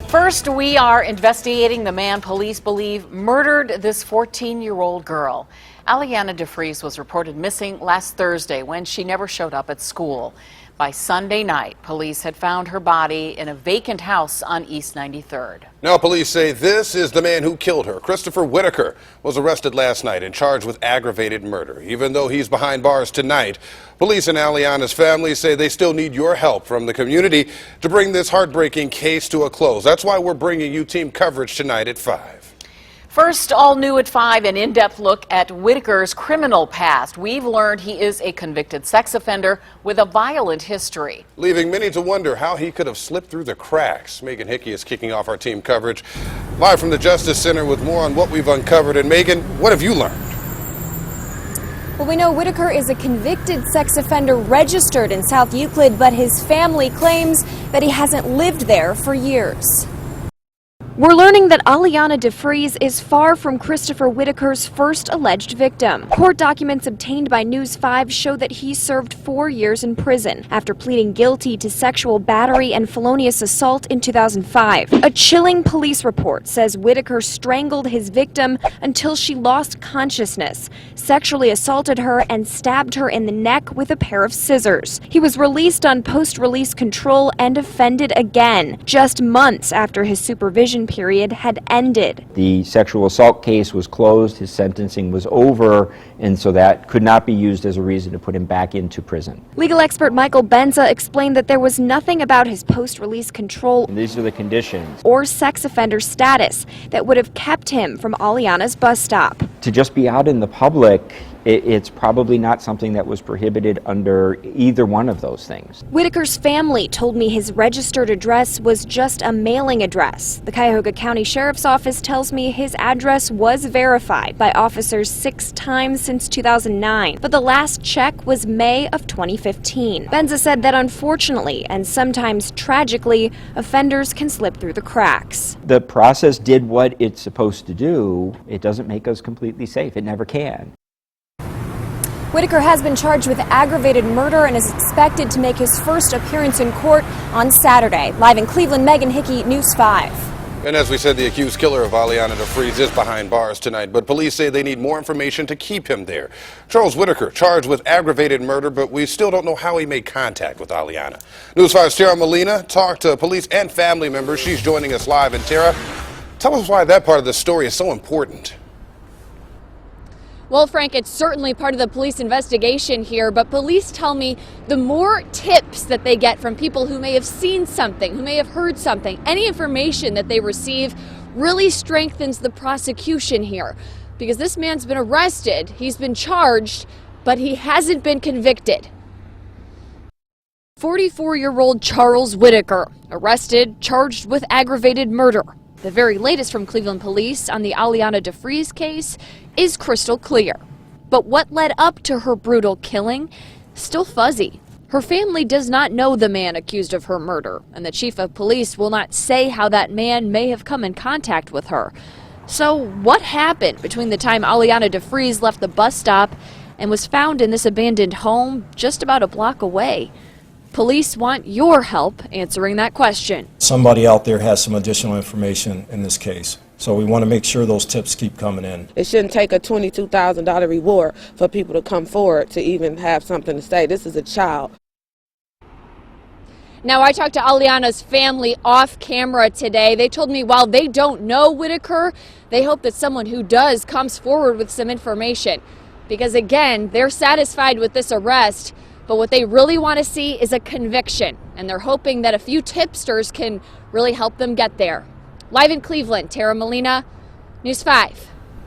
First, we are investigating the man police believe murdered this 14-year-old girl. Alianna DeFreeze was reported missing last Thursday when she never showed up at school. By Sunday night, police had found her body in a vacant house on East 93rd. Now police say this is the man who killed her. Christopher Whitaker was arrested last night and charged with aggravated murder. Even though he's behind bars tonight, police and Alianna's family say they still need your help from the community to bring this heartbreaking case to a close. That's why we're bringing you team coverage tonight at 5. First, all new at 5, an in-depth look at Whitaker's criminal past. We've learned he is a convicted sex offender with a violent history, leaving many to wonder how he could have slipped through the cracks. Megan Hickey is kicking off our team coverage live from the Justice Center with more on what we've uncovered. And Megan, what have you learned? Well, we know Whitaker is a convicted sex offender registered in South Euclid, but his family claims that he hasn't lived there for years. We're learning that Alianna DeFreeze is far from Christopher Whitaker's first alleged victim. Court documents obtained by News 5 show that he served 4 years in prison after pleading guilty to sexual battery and felonious assault in 2005. A chilling police report says Whitaker strangled his victim until she lost consciousness, sexually assaulted her, and stabbed her in the neck with a pair of scissors. He was released on post-release control and offended again, just months after his supervision period had ended. The sexual assault case was closed, his sentencing was over, and so that could not be used as a reason to put him back into prison. Legal expert Michael Benza explained that there was nothing about his post-release control And these are the conditions. or sex offender status that would have kept him from Alianna's bus stop. To just be out in the public, it's probably not something that was prohibited under either one of those things. Whitaker's family told me his registered address was just a mailing address. The Cuyahoga County Sheriff's Office tells me his address was verified by officers 6 times since 2009, but the last check was May of 2015. Benza said that unfortunately, and sometimes tragically, offenders can slip through the cracks. The process did what it's supposed to do. It doesn't make us completely safe. It never can. Whitaker has been charged with aggravated murder and is expected to make his first appearance in court on Saturday. Live in Cleveland, Megan Hickey, News 5. And as we said, the accused killer of Alianna DeFreeze is behind bars tonight, but police say they need more information to keep him there. Charles Whitaker charged with aggravated murder, but we still don't know how he made contact with Alianna. News 5's Tara Molina talked to police and family members. She's joining us live. And Tara, tell us why that part of the story is so important. Well, Frank, it's certainly part of the police investigation here, but police tell me the more tips that they get from people who may have seen something, who may have heard something, any information that they receive really strengthens the prosecution here. Because this man's been arrested, he's been charged, but he hasn't been convicted. 44-year-old Charles Whitaker, arrested, charged with aggravated murder. The very latest from Cleveland police on the Alianna DeFreeze case is crystal clear. But what led up to her brutal killing? Still fuzzy. Her family does not know the man accused of her murder, and the chief of police will not say how that man may have come in contact with her. So what happened between the time Alianna DeFreeze left the bus stop and was found in this abandoned home just about a block away? Police want your help answering that question. Somebody out there has some additional information in this case, so we want to make sure those tips keep coming in. It shouldn't take a $22,000 reward for people to come forward to even have something to say. This is a child. Now, I talked to Alianna's family off camera today. They told me while they don't know Whitaker, they hope that someone who does comes forward with some information. Because again, they're satisfied with this arrest, but what they really want to see is a conviction, and they're hoping that a few tipsters can really help them get there. Live in Cleveland, Tara Molina, News 5.